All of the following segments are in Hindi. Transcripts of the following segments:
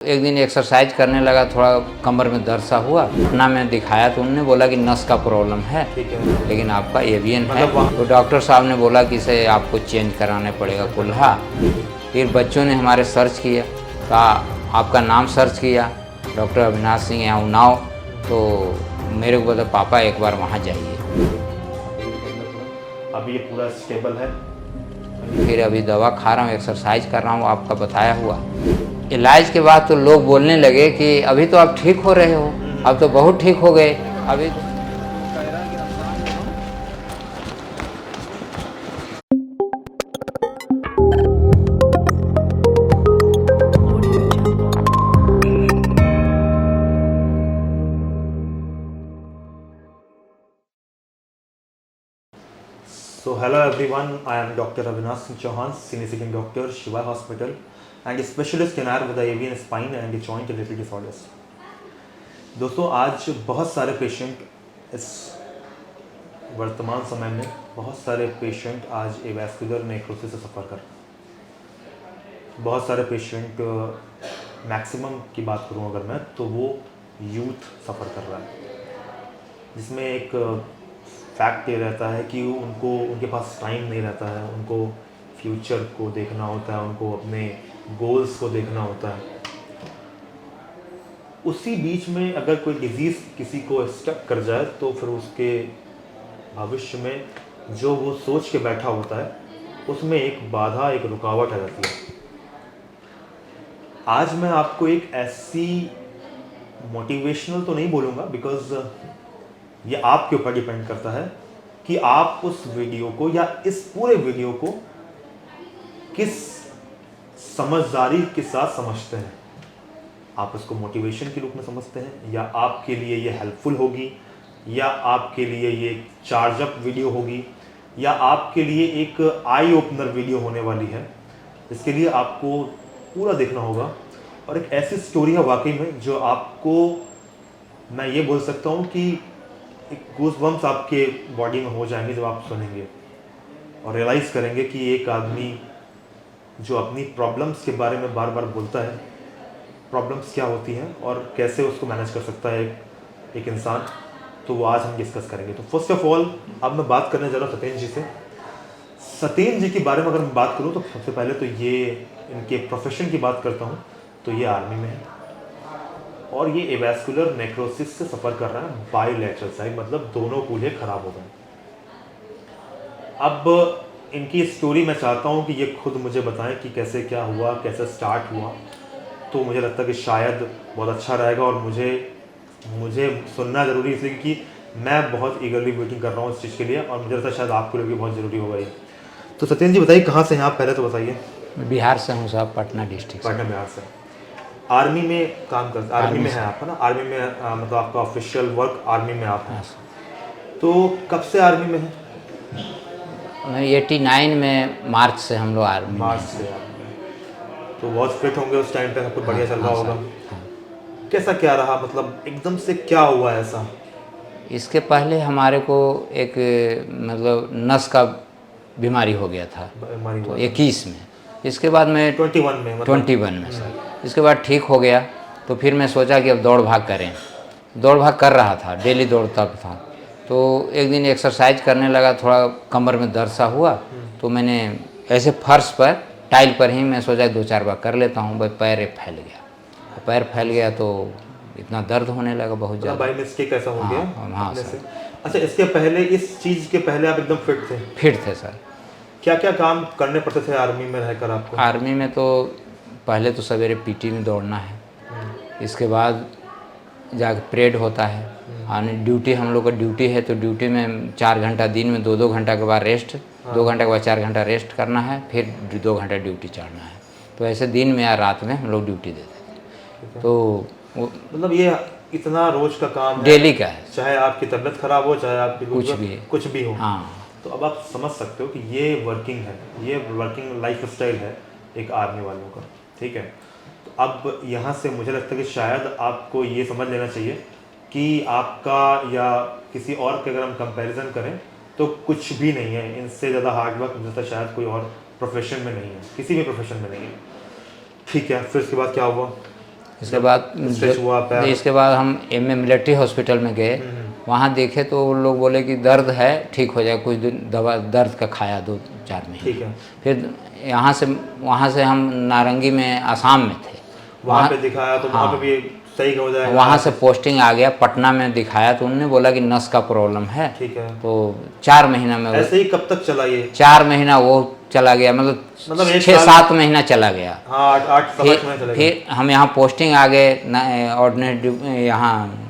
एक दिन एक्सरसाइज करने लगा, थोड़ा कमर में दर्द सा हुआ। अपना मैं दिखाया तो उन्होंने बोला कि नस का प्रॉब्लम है, लेकिन आपका एवियन है। तो डॉक्टर साहब ने बोला कि इसे आपको चेंज कराने पड़ेगा कुल्हा। फिर बच्चों ने हमारे सर्च किया, कहा आपका नाम सर्च किया, डॉक्टर अविनाश सिंह यहाँ उन्नाव। तो मेरे को बोला पापा एक बार वहाँ जाइए। अभी ये पूरा स्टेबल है। फिर अभी दवा खा रहा हूँ, एक्सरसाइज कर रहा हूँ, आपका बताया हुआ। इलाज के बाद तो लोग बोलने लगे कि अभी तो आप ठीक हो रहे हो, अब तो बहुत ठीक हो गए। अभी So hello everyone, I am Dr. Avinash Singh Chauhan, senior sitting doctor, Shiva Hospital, and a specialist in with the avian spine and joint related disorders. दोस्तों आज बहुत सारे पेशेंट इस वर्तमान समय में बहुत सारे पेशेंट आज एवास्कुलर नेक्रोसिस से सफ़र कर रहे हैं। बहुत सारे पेशेंट मैक्सिमम की बात करूं अगर मैं तो वो यूथ सफ़र कर रहा है, जिसमें एक फैक्ट ये रहता है कि उनके पास टाइम नहीं रहता है, उनको फ्यूचर को देखना होता है, उनको अपने गोल्स को देखना होता है। उसी बीच में अगर कोई डिजीज़ किसी को स्टक कर जाए तो फिर उसके भविष्य में जो वो सोच के बैठा होता है उसमें एक बाधा, एक रुकावट आ जाती है। आज मैं आपको एक ऐसी मोटिवेशनल तो नहीं बोलूँगा, बिकॉज ये आपके ऊपर डिपेंड करता है कि आप उस वीडियो को या इस पूरे वीडियो को किस समझदारी के साथ समझते हैं। आप उसको मोटिवेशन के रूप में समझते हैं, या आपके लिए ये हेल्पफुल होगी, या आपके लिए ये चार्ज अप वीडियो होगी, या आपके लिए एक आई ओपनर वीडियो होने वाली है। इसके लिए आपको पूरा देखना होगा। और एक ऐसी स्टोरी है वाकई में जो आपको, मैं ये बोल सकता हूँ कि एक गूज़बम्प्स आपके बॉडी में हो जाएंगे जब आप सुनेंगे और रियलाइज़ करेंगे कि एक आदमी जो अपनी प्रॉब्लम्स के बारे में बार बार बोलता है, प्रॉब्लम्स क्या होती हैं और कैसे उसको मैनेज कर सकता है एक इंसान, तो वो आज हम डिस्कस करेंगे। तो फर्स्ट ऑफ ऑल अब मैं बात करने जा रहा हूँ सत्येंद्र जी से। सत्येंद्र जी के बारे में अगर मैं बात करूँ तो सबसे पहले तो ये इनके प्रोफेशन की बात करता हूँ तो ये आर्मी में है और ये एवास्कुलर नेक्रोसिस से सफ़र कर रहा है बायोलैटरल साइड, मतलब दोनों कूल्हे खराब हो गए। अब इनकी स्टोरी मैं चाहता हूँ कि ये खुद मुझे बताएं कि कैसे क्या हुआ, कैसे स्टार्ट हुआ। तो मुझे लगता है कि शायद बहुत अच्छा रहेगा और मुझे सुनना ज़रूरी इसलिए क्योंकि मैं बहुत ईगरली वेटिंग कर रहा हूँ इस चीज़ के लिए और मुझे लगता है शायद आपके लिए भी बहुत ज़रूरी होगा ये। तो सत्येंद्र जी बताइए कहाँ से हैं आप, पहले तो बताइए। बिहार से हूँ साहब, पटना डिस्ट्रिक्ट से। पटना बिहार से। आर्मी में काम कर, आर्मी में है आप, है ना? आर्मी में मतलब आपका ऑफिशियल वर्क आर्मी में आप हैं। तो कब से आर्मी में है? मैं 89 में मार्च से हम लोग आर्मी में मार्च से आर्मी में। तो बहुत फिट होंगे उस टाइम पे, सब कुछ बढ़िया चल रहा होगा। कैसा क्या रहा, मतलब एकदम से क्या हुआ ऐसा? इसके पहले हमारे को एक मतलब नस का बीमारी हो गया था बीमारी तो हुआ 21 में। इसके बाद मैं 21 में, मतलब 21 में सर। इसके बाद ठीक हो गया तो फिर मैं सोचा कि अब दौड़ भाग करें। दौड़ भाग कर रहा था, डेली दौड़ता था। तो एक दिन एक्सरसाइज करने लगा, थोड़ा कमर में दर्द सा हुआ। तो मैंने ऐसे फर्श पर टाइल पर ही मैं सोचा 2-4 बार कर लेता हूँ, भाई पैर फैल गया। पैर फैल गया तो इतना दर्द होने लगा बहुत ज़्यादा। बाई मिस्टेक ऐसा हो गया हाँ अपने सर। से। अच्छा, इसके पहले, इस चीज़ के पहले आप एकदम फिट थे? फिट थे सर। क्या क्या काम करने पड़ते थे आर्मी में रहकर आपको? आर्मी में तो पहले तो सवेरे पीटी में दौड़ना है, इसके बाद जाके परेड होता है, और ड्यूटी हम लोग का ड्यूटी है तो ड्यूटी में 4 घंटा दिन में 2-2 घंटा के बाद रेस्ट, 2 घंटा के बाद 4 घंटा रेस्ट करना है, फिर 2 घंटा ड्यूटी चढ़ना है। तो ऐसे दिन में या रात में हम लोग ड्यूटी देते थे। तो मतलब ये इतना रोज का काम डेली का है, चाहे आपकी तबीयत खराब हो, चाहे आपकी कुछ भी हो। हाँ। तो अब आप समझ सकते हो कि ये वर्किंग है, ये वर्किंग लाइफ स्टाइल है एक आर्मी वालों का, ठीक है। तो अब यहाँ से मुझे लगता है कि शायद आपको ये समझ लेना चाहिए कि आपका या किसी और के अगर हम कंपैरिजन करें तो कुछ भी नहीं है। इनसे ज़्यादा हार्ड वर्क मुझे लगता है शायद कोई और प्रोफेशन में नहीं है, किसी भी प्रोफेशन में नहीं है, ठीक है। फिर उसके बाद क्या हुआ? इसके बाद स्ट्रेच हुआ पैर? इसके बाद हम एमए मिलिट्री हॉस्पिटल में गए। वहाँ देखे तो वो लोग बोले कि दर्द है, ठीक हो जाएगा, कुछ दिन दवा दर्द का खाया 2-4 महीने। ठीक है। फिर वहाँ से हम नारंगी में आसाम में थे, वहाँ पे दिखाया तो वहाँ पे भी सही हो जाएगा? वहाँ से पोस्टिंग आ गया, पटना में दिखाया तो उन्होंने बोला कि नस का प्रॉब्लम है। ठीक है। तो 4 महीना में ऐसे ही कब तक चला ये? 4 महीना वो चला गया, मतलब 6-7 महीना चला गया। हाँ, 8-7 महीने चला गया। फिर हम यहाँ पोस्टिंग आ गए ऑर्डिनरी यहाँ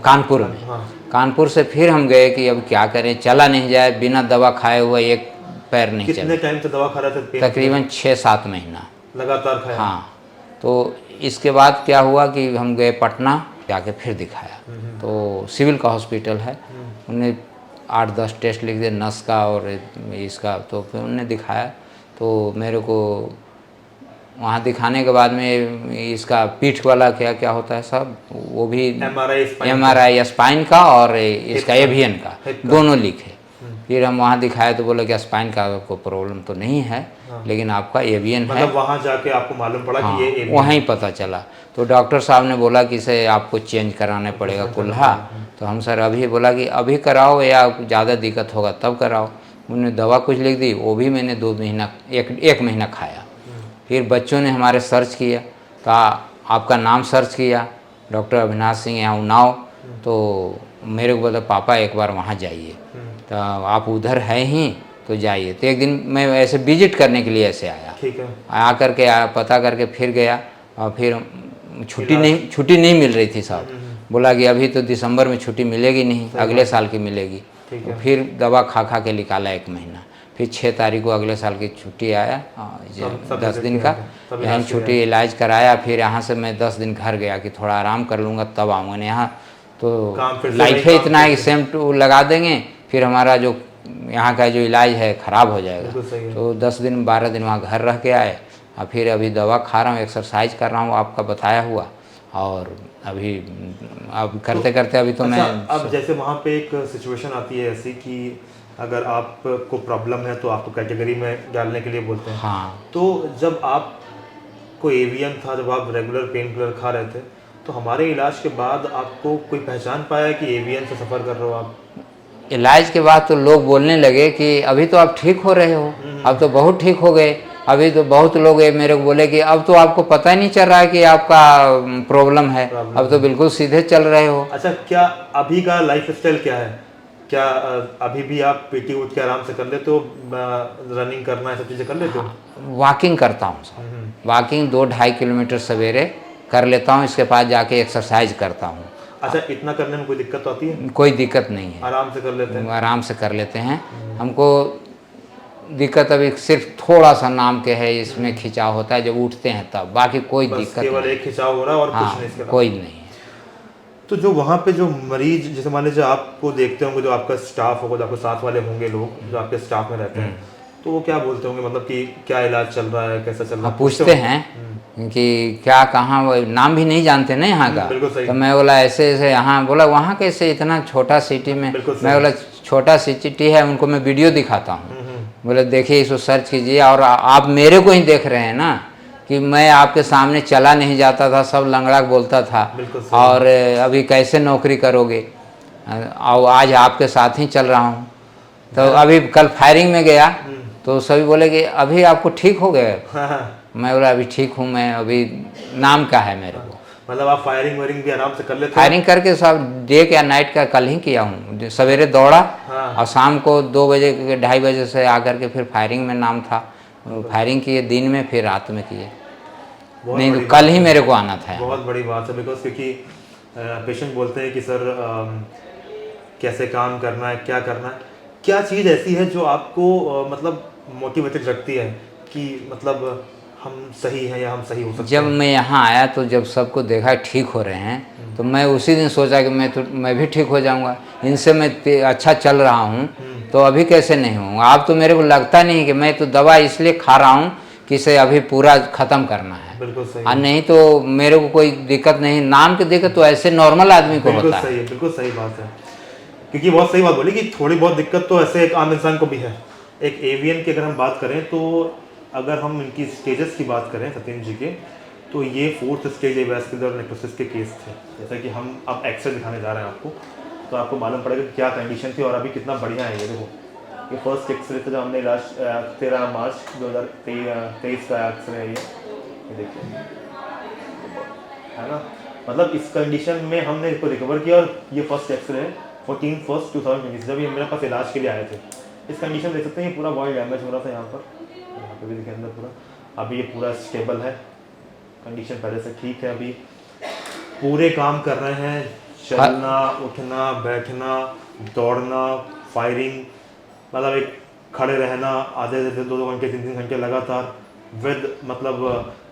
कानपुर में। हाँ। कानपुर से फिर हम गए कि अब क्या करें, चला नहीं जाए, बिना दवा खाए हुआ एक पैर नहीं चला। कितने टाइम से दवा खा रहे थे? तकरीबन 6-7 महीना लगातार खाया? हाँ। तो इसके बाद क्या हुआ कि हम गए पटना, जाके फिर दिखाया। तो सिविल का हॉस्पिटल है, उन्हें 8-10 टेस्ट लिख दिए नस का और इसका। तो फिर उन्होंने दिखाया तो मेरे को वहाँ दिखाने के बाद में इसका पीठ वाला क्या क्या होता है सब, वो भी MRI स्पाइन का और इसका एवियन का दोनों लिखे। फिर हम वहाँ दिखाए तो बोले कि स्पाइन का आपको प्रॉब्लम तो नहीं है, लेकिन आपका एवियन है। मतलब वहाँ जाके आपको मालूम पड़ा कि ये एवियन? वहीं पता चला। तो डॉक्टर साहब ने बोला कि इसे आपको चेंज कराने पड़ेगा कुल्हा। तो हम सर अभी बोला कि अभी कराओ या ज़्यादा दिक्कत होगा तब कराओ। उन्होंने दवा कुछ लिख दी, वो भी मैंने 2 महीना एक महीना खाया। फिर बच्चों ने हमारे सर्च किया, तो आपका नाम सर्च किया, डॉक्टर अविनाश सिंह यहाँ उन्नाव। तो मेरे को बोला पापा एक बार वहाँ जाइए, तो आप उधर है ही तो जाइए। तो एक दिन मैं ऐसे विजिट करने के लिए ऐसे आया। ठीक है। आकर के पता करके फिर गया, और फिर छुट्टी नहीं मिल रही थी साहब। बोला कि अभी तो दिसंबर में छुट्टी मिलेगी नहीं, अगले साल की मिलेगी। तो फिर दवा खा खा के निकाला 1 महीना। फिर 6 तारीख को अगले साल की छुट्टी आया, 10 दिन का यहाँ छुट्टी, इलाज कराया। फिर यहाँ से मैं 10 दिन घर गया कि थोड़ा आराम कर लूँगा तब आऊँगा। यहाँ तो लाइफ है इतना है कि सेम टू लगा देंगे, फिर हमारा जो यहाँ का जो इलाज है ख़राब हो जाएगा। तो 10 दिन 12 दिन वहाँ घर रह के आए, और फिर अभी दवा खा रहा हूँ, एक्सरसाइज कर रहा हूँ आपका बताया हुआ, और अभी अब करते करते अभी तो मैं अब जैसे वहाँ पे एक सिचुएशन आती है ऐसी कि अगर आपको प्रॉब्लम है तो आपको कैटेगरी में डालने के लिए बोलते हैं। हाँ। तो जब आपको एवियन था, जब आप रेगुलर पेन किलर खा रहे थे, तो हमारे इलाज के बाद आपको कोई पहचान पाया कि एवियन से सफ़र कर रहे हो आप? इलाज के बाद तो लोग बोलने लगे कि अभी तो आप ठीक हो रहे हो, अब तो बहुत ठीक हो गए। अभी तो बहुत लोग मेरे को बोले कि अब तो आपको पता ही नहीं चल रहा है कि आपका प्रॉब्लम है, अब तो बिल्कुल सीधे चल रहे हो। अच्छा, क्या अभी का लाइफ स्टाइल क्या है? क्या अभी भी आप पीटी उठ के आराम से कर लेते हो, रनिंग करना है सब चीज़ें कर लेते हो? वॉकिंग करता हूँ सर, वॉकिंग 2-2.5 किलोमीटर सवेरे कर लेता हूँ, इसके बाद जाके एक्सरसाइज करता हूँ। अच्छा, इतना करने में कोई दिक्कत तो आती है? कोई दिक्कत नहीं है, आराम से कर लेते हैं? आराम से कर लेते हैं। हमको दिक्कत अभी सिर्फ थोड़ा सा नाम के है, इसमें खिंचाव होता है जब उठते हैं तब, बाकी कोई दिक्कत नहीं। केवल एक खिंचाव हो रहा है और कुछ नहीं इसके अलावा? कोई नहीं। तो जो वहाँ पे जो मरीज, जैसे मान लीजिए आपको देखते होंगे, जो आपका स्टाफ होगा, जो आपके साथ वाले होंगे लोग जो आपके स्टाफ में रहते हैं, तो वो क्या बोलते होंगे, मतलब कि क्या इलाज चल रहा है, कैसा चल रहा है? पूछते हैं कि क्या कहाँ, वो नाम भी नहीं जानते ना यहाँ का। तो मैं बोला ऐसे ऐसे यहाँ, बोला वहाँ कैसे इतना छोटा सिटी में। मैं बोला छोटा सिटी है, उनको मैं वीडियो दिखाता हूँ। बोले देखिए इसको सर्च कीजिए, और आप मेरे को ही देख रहे हैं ना कि मैं आपके सामने चला नहीं जाता था, सब लंगड़ा बोलता था, और अभी कैसे नौकरी करोगे, और आज आपके साथ ही चल रहा हूँ। तो अभी कल फायरिंग में गया तो सभी बोले कि अभी आपको ठीक हो गए। मैं बोला अभी ठीक हूँ मैं, अभी नाम का है मेरे को। मतलब आप फायरिंग वायरिंग भी आराम से कर लेते हैं? फायरिंग करके सब डे या नाइट का कल ही किया हूँ, सवेरे दौड़ा और शाम को 2 बजे 2:30 बजे से आकर के फिर फायरिंग में नाम था, फायरिंग किए दिन में, फिर रात में किए। नहीं तो कल ही मेरे को आना था। बहुत बड़ी बात है, बिकॉज क्योंकि पेशेंट बोलते हैं कि सर कैसे काम करना है, क्या करना है, क्या चीज़ ऐसी है जो आपको मतलब मोटिवेटेड रखती है कि मतलब हम सही हैं या हम सही हो सकते हैं? जब मैं यहाँ आया तो जब सबको देखा ठीक हो रहे हैं, तो मैं उसी दिन सोचा कि मैं भी ठीक हो जाऊँगा, इनसे मैं अच्छा चल रहा हूँ तो अभी कैसे नहीं हूँ। आप तो मेरे को लगता नहीं कि मैं तो दवा इसलिए खा रहा हूँ कि इसे अभी पूरा ख़त्म करना है। बिल्कुल सही। और नहीं तो मेरे को कोई दिक्कत नहीं, नाम की दिक्कत तो ऐसे नॉर्मल आदमी को होता है। बिल्कुल सही बात है, क्योंकि बहुत सही बात बोली कि थोड़ी बहुत दिक्कत तो ऐसे एक आम इंसान को भी है। एक एवियन की अगर हम बात करें तो अगर हम इनकी स्टेजेस की बात करें सत्येंद्र जी के, तो तो ये 4th स्टेज एवास्कुलर नेक्रोसिस के केस थे। जैसा कि हम अब एक्सरे दिखाने जा रहे हैं आपको, तो आपको मालूम पड़ेगा कि क्या कंडीशन थी और अभी कितना बढ़िया है। ये देखो, ये फर्स्ट एक्सरे था जो हमने लास्ट 13 मार्च 2023 का एक्सरे है ये देखिए, है ना। मतलब इस कंडीशन में हमने इसको रिकवर किया और ये फर्स्ट एक्सरे है 14/1/2020, जब ये मेरे पास इलाज के लिए आए थे। इस कंडीशन देख सकते हैं, ये पूरा बॉडी डैमेज हो रहा था यहाँ पे भी देखिए अंदर पूरा। अभी ये पूरा स्टेबल है, कंडीशन पहले से ठीक है, अभी पूरे काम कर रहे हैं, चलना उठना बैठना दौड़ना फायरिंग, मतलब एक खड़े रहना आधे 2 घंटे 3 घंटे लगातार विद, मतलब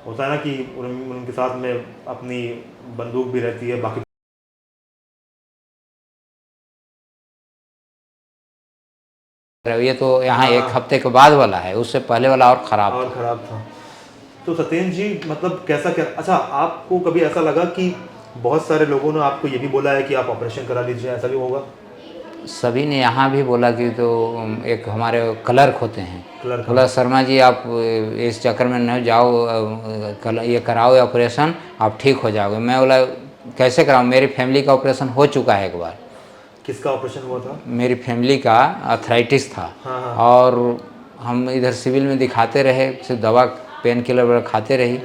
होता है ना कि उनके साथ में अपनी बंदूक भी रहती है, बाकी ये तो यहाँ 1 हफ्ते के बाद वाला है, उससे पहले वाला और ख़राब था। तो सत्येंद्र जी, मतलब कैसा क्या, अच्छा आपको कभी ऐसा लगा कि बहुत सारे लोगों ने आपको ये भी बोला है कि आप ऑपरेशन करा लीजिए, ऐसा भी होगा? सभी ने यहाँ भी बोला कि तो एक हमारे क्लर्क होते हैं, क्लर्क, बोला शर्मा जी आप इस चक्कर में न जाओ, ये कराओ ऑपरेशन, आप ठीक हो जाओगे। मैं बोला कैसे कराऊँ, मेरी फैमिली का ऑपरेशन हो चुका है एक बार। किसका ऑपरेशन हुआ था? मेरी फैमिली का आर्थराइटिस था। हाँ। और हम इधर सिविल में दिखाते रहे, सिर्फ दवा पेन किलर वगैरह खाते रही,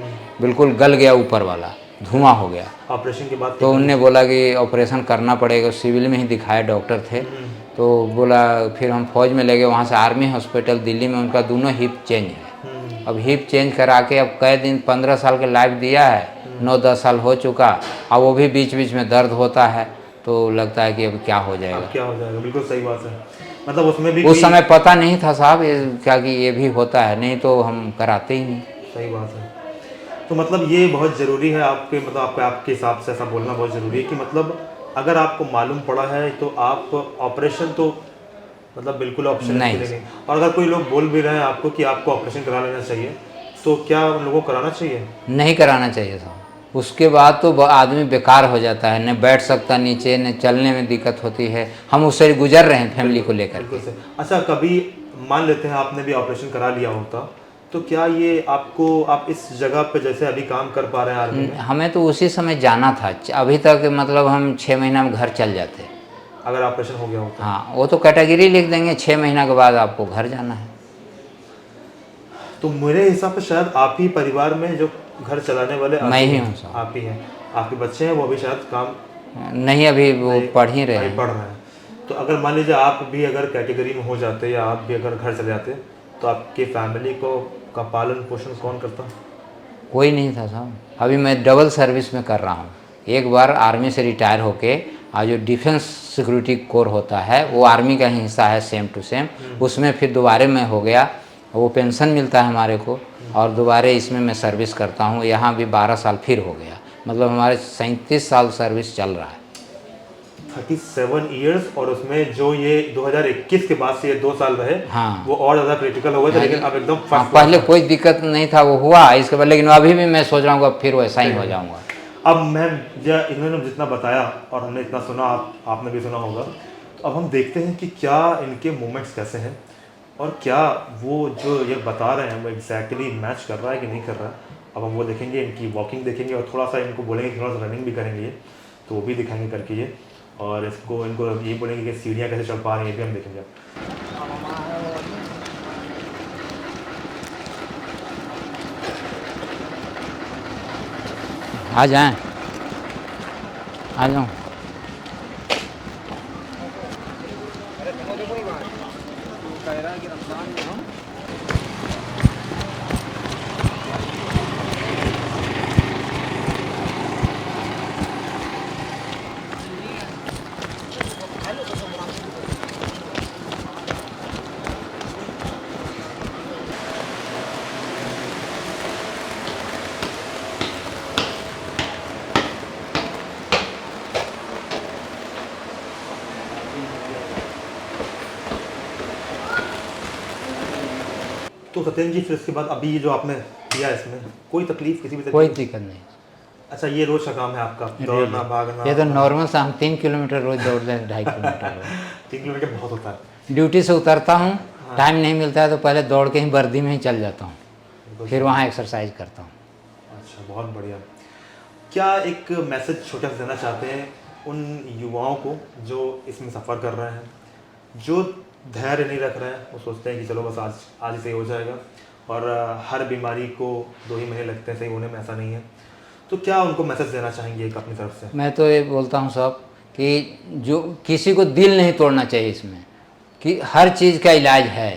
बिल्कुल गल गया ऊपर वाला, धुआं हो गया। ऑपरेशन के बाद तो उनने बोला कि ऑपरेशन करना पड़ेगा, सिविल में ही दिखाया, डॉक्टर थे। तो बोला फिर हम फौज में ले गए, वहाँ से आर्मी हॉस्पिटल दिल्ली में, उनका दोनों हिप चेंज है। अब हिप चेंज करा के अब कई दिन 15 साल के लाइफ दिया है, 9-10 साल हो चुका, अब वो भी बीच बीच में दर्द होता है, तो लगता है कि अब क्या हो जाएगा। क्या हो जाएगा, बिल्कुल सही बात है। मतलब उसमें भी उस समय पता नहीं था साहब क्या कि ये भी होता है, नहीं तो हम कराते ही नहीं। सही बात है। तो मतलब ये बहुत ज़रूरी है आपके, मतलब आपके हिसाब से ऐसा बोलना बहुत ज़रूरी है कि मतलब अगर आपको मालूम पड़ा है तो आप ऑपरेशन तो मतलब बिल्कुल ऑप्शन नहीं। और अगर कोई लोग बोल भी रहे हैं आपको कि आपको ऑपरेशन करा लेना चाहिए, तो क्या उन लोगों को कराना चाहिए? नहीं कराना चाहिए साहब। उसके बाद तो आदमी बेकार हो जाता है, न बैठ सकता नीचे, न चलने में दिक्कत होती है। हम उससे गुजर रहे हैं फैमिली को लेकर। अच्छा, कभी मान लेते हैं आपने भी ऑपरेशन करा लिया होता, तो क्या ये आपको, आप इस जगह पे जैसे अभी काम कर पा रहे हैं आर्मी में? हमें तो उसी समय जाना था, अभी तक मतलब हम 6 महीना में घर चल जाते अगर ऑपरेशन हो गया होता। हाँ, वो तो कैटेगरी लिख देंगे, 6 महीना के बाद आपको घर जाना है। तो मेरे हिसाब से शायद आप ही परिवार में जो घर चलाने वाले मैं ही हूँ साहब। आप ही हैं। आपके बच्चे हैं वो अभी शायद काम नहीं, अभी वो पढ़ ही रहे हैं। पढ़ रहे हैं। तो अगर मान लीजिए आप भी अगर कैटेगरी में हो जाते या आप भी अगर घर चले जाते, तो आपके फैमिली को का पालन पोषण कौन करता? कोई नहीं था साहब। अभी मैं डबल सर्विस में कर रहा हूँ, एक बार आर्मी से रिटायर होके, और जो डिफेंस सिक्योरिटी कोर होता है वो आर्मी का ही हिस्सा है, सेम टू सेम, उसमें फिर दोबारे मैं हो गया, वो पेंशन मिलता है हमारे को, और दोबारे इसमें मैं सर्विस करता हूँ। यहाँ भी 12 साल फिर हो गया, मतलब हमारे 37 साल सर्विस चल रहा है। 37 इयर्स, और उसमें जो ये 2021 के बाद से ये 2 साल रहे, हाँ, वो और ज़्यादा क्रिटिकल हो गए थे। लेकिन अब एकदम पहले कोई दिक्कत नहीं था, वो हुआ इसके बाद, लेकिन अभी भी मैं सोच रहा हूँ अब फिर वैसा ही हो जाऊँगा। अब मैं इन्होंने जितना बताया और हमने इतना सुना, आपने भी सुना होगा, तो अब हम देखते हैं कि क्या इनके मूवमेंट्स कैसे हैं और क्या वो जो ये बता रहे हैं वो एग्जैक्टली मैच कर रहा है कि नहीं कर रहा है। अब हम वो देखेंगे, इनकी वॉकिंग देखेंगे और थोड़ा सा इनको बोलेंगे कि थोड़ा सा रनिंग भी करेंगे ये, तो वो भी दिखाएंगे करके ये, और इनको ये बोलेंगे कि सीढ़ियाँ कैसे चढ़ पा रही हैं, ये भी हम देखेंगे। आ जाएं, आ जाऊँ। तो सत्येंद्र जी, फिर इसके बाद अभी जो आपने किया इसमें कोई तकलीफ, किसी भी तकलीफ? कोई दिक्कत नहीं। अच्छा, ये रोज का काम है आपका, दौड़ना भागना? ये तो नॉर्मल सा, हम 3 किलोमीटर रोज दौड़ रहे हैं, 2.5 किलोमीटर रोज। 3 किलोमीटर बहुत होता है। ड्यूटी से उतरता हूँ, टाइम नहीं मिलता है तो पहले दौड़ के ही वर्दी में ही चल जाता हूँ, फिर वहाँ एक्सरसाइज करता हूँ। अच्छा, अच्छा, बहुत बढ़िया। क्या एक मैसेज छोटा सा देना चाहते हैं उन युवाओं को जो इसमें सफ़र कर रहे हैं, जो धैर्य नहीं रख रहे हैं, वो सोचते हैं कि चलो बस आज आज ही सही हो जाएगा, और हर बीमारी को 2 ही महीने लगते हैं सही होने में, ऐसा नहीं है। तो क्या उनको मैसेज देना चाहेंगे एक अपनी तरफ से? मैं तो ये बोलता हूँ साहब कि जो किसी को दिल नहीं तोड़ना चाहिए इसमें, कि हर चीज़ का इलाज है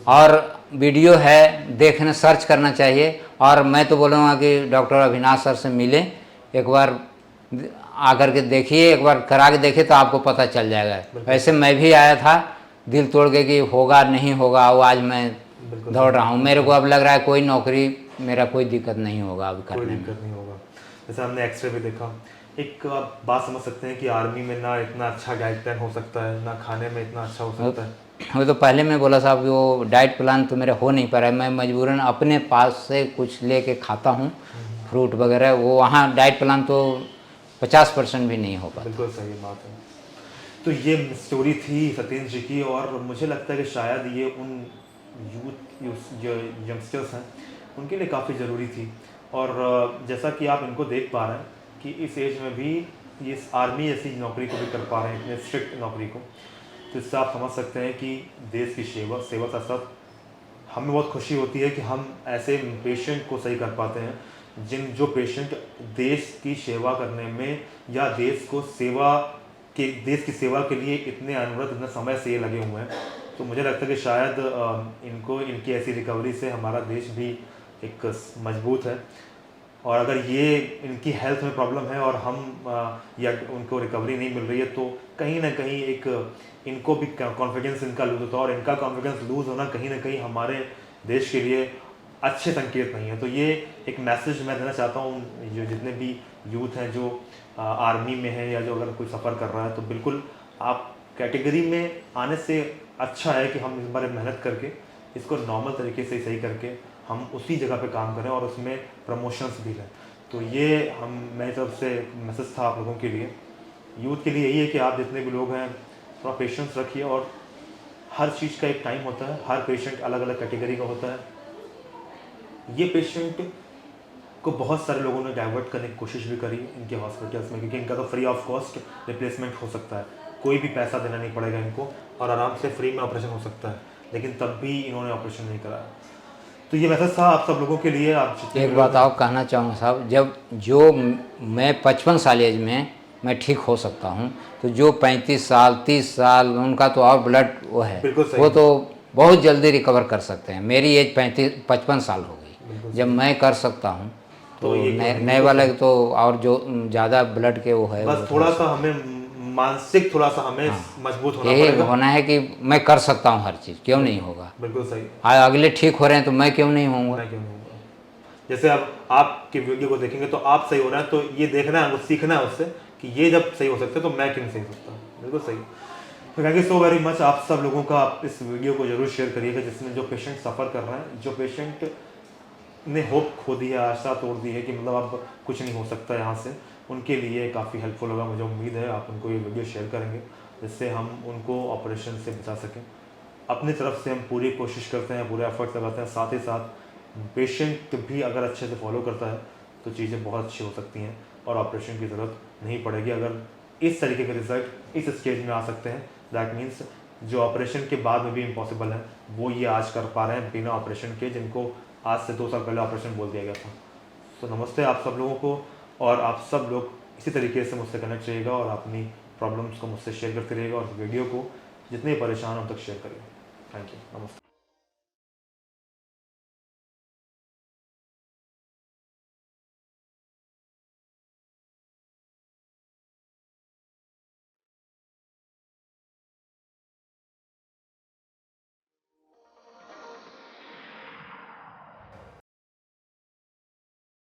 और वीडियो है, देखने सर्च करना चाहिए। और मैं तो बोलूँगा कि डॉक्टर अविनाश सर से मिलें, एक बार आकर के देखिए, एक बार करा के देखिए तो आपको पता चल जाएगा। वैसे मैं भी आया था दिल तोड़ के कि होगा नहीं होगा, वो आज मैं दौड़ रहा हूँ। मेरे को अब लग रहा है कोई नौकरी, मेरा कोई दिक्कत नहीं होगा अब कोई करने में। दिक्कत नहीं होगा। जैसे हमने एक्सरे भी देखा, एक आप बात समझ सकते हैं कि आर्मी में ना इतना अच्छा डाइट प्लान हो सकता है, ना खाने में इतना अच्छा हो सकता है। वो तो पहले मैं बोला साहब, वो डाइट प्लान तो मेरा हो नहीं पा रहा है। मैं मजबूरन अपने पास से कुछ लेके खाता हूँ, फ्रूट वगैरह। वो वहाँ डाइट प्लान तो 50% भी नहीं हो पाता। बिल्कुल सही बात है। तो ये स्टोरी थी सत्येंद्र जी की, और मुझे लगता है कि शायद ये उन जो यंगस्टर्स हैं उनके लिए काफ़ी ज़रूरी थी। और जैसा कि आप इनको देख पा रहे हैं कि इस एज में भी ये इस आर्मी जैसी नौकरी को भी कर पा रहे हैं, इतने स्ट्रिक्ट नौकरी को, तो इससे आप समझ सकते हैं कि देश की सेवा का साथ हमें बहुत खुशी होती है कि हम ऐसे पेशेंट को सही कर पाते हैं, जो पेशेंट देश की सेवा करने में या देश की सेवा के लिए इतने अनवरत, इतना समय से ये लगे हुए हैं। तो मुझे लगता है कि शायद इनकी ऐसी रिकवरी से हमारा देश भी एक मजबूत है। और अगर ये इनकी हेल्थ में प्रॉब्लम है और हम या उनको रिकवरी नहीं मिल रही है, तो कहीं ना कहीं एक इनको भी कॉन्फिडेंस इनका लूज होता है, और इनका कॉन्फिडेंस लूज होना कहीं ना कहीं हमारे देश के लिए अच्छे संकेत नहीं है। तो ये एक मैसेज मैं देना चाहता हूँ, जो जितने भी यूथ हैं जो आर्मी में है या जो अगर कोई सफ़र कर रहा है, तो बिल्कुल आप कैटेगरी में आने से अच्छा है कि हम इस बार मेहनत करके इसको नॉर्मल तरीके से सही करके हम उसी जगह पे काम करें और उसमें प्रमोशंस भी लें। तो ये मेरी तरफ से मैसेज था आप लोगों के लिए, यूथ के लिए। यही है कि आप जितने भी लोग हैं थोड़ा पेशेंस रखिए, और हर चीज़ का एक टाइम होता है, हर पेशेंट अलग अलग कैटेगरी का होता है। ये पेशेंट को बहुत सारे लोगों ने डाइवर्ट करने की कोशिश भी करी इनके हॉस्पिटल्स में, क्योंकि इनका तो फ्री ऑफ कॉस्ट रिप्लेसमेंट हो सकता है, कोई भी पैसा देना नहीं पड़ेगा इनको, और आराम से फ्री में ऑपरेशन हो सकता है, लेकिन तब भी इन्होंने ऑपरेशन नहीं कराया। तो ये मैसेज था आप सब लोगों के लिए। आप एक बात और कहना चाहूँगा साहब, जब जो मैं 55 साल एज में मैं ठीक हो सकता हूँ, तो जो 35 साल 30 साल उनका तो और ब्लड वो है, वो तो बहुत जल्दी रिकवर कर सकते हैं। मेरी एज 55 साल हो गई, जब मैं कर सकता हूँ तो नए वाले तो और जो ज़्यादा ब्लड के वो है, बस थोड़ा सा हमें मानसिक थोड़ा सा हमें मजबूत होना यही होना है कि मैं कर सकता हूँ हर चीज़, क्यों नहीं होगा। बिल्कुल सही। अगले ठीक हो रहे हैं तो मैं क्यों नहीं होऊंगा। जैसे अब आपके वीडियो को देखेंगे तो आप सही हो रहे हैं, तो ये देखना है, सीखना है उससे कि ये जब सही हो सकते हैं तो मैं क्यों नहीं सही हो सकता। बिल्कुल सही। तो thank you so very much आप सब लोगों का। आप इस वीडियो को जरूर शेयर करिएगा, जिसमें जो पेशेंट सफ़र कर रहे हैं, जो पेशेंट ने होप खो दी है, आशा तोड़ दी है कि मतलब अब कुछ नहीं हो सकता यहाँ से, उनके लिए काफ़ी हेल्पफुल होगा। मुझे उम्मीद है आप उनको ये वीडियो शेयर करेंगे, जिससे हम उनको ऑपरेशन से बचा सकें। अपनी तरफ से हम पूरी कोशिश करते हैं, पूरे एफर्ट्स लगाते हैं, साथ ही साथ पेशेंट भी अगर अच्छे से फॉलो करता है तो चीज़ें बहुत अच्छी हो सकती हैं और ऑपरेशन की ज़रूरत नहीं पड़ेगी। अगर इस तरीके के रिजल्ट इस स्टेज में आ सकते हैं, दैट मीन्स जो ऑपरेशन के बाद में भी इम्पॉसिबल है, वो ये आज कर पा रहे हैं बिना ऑपरेशन के, जिनको आज से 2 साल पहले ऑपरेशन बोल दिया गया था। तो नमस्ते आप सब लोगों को, और आप सब लोग इसी तरीके से मुझसे कनेक्ट रहिएगा और अपनी प्रॉब्लम्स को मुझसे शेयर करते रहिएगा, और वीडियो को जितने परेशान हो तक शेयर करिए। थैंक यू, नमस्ते।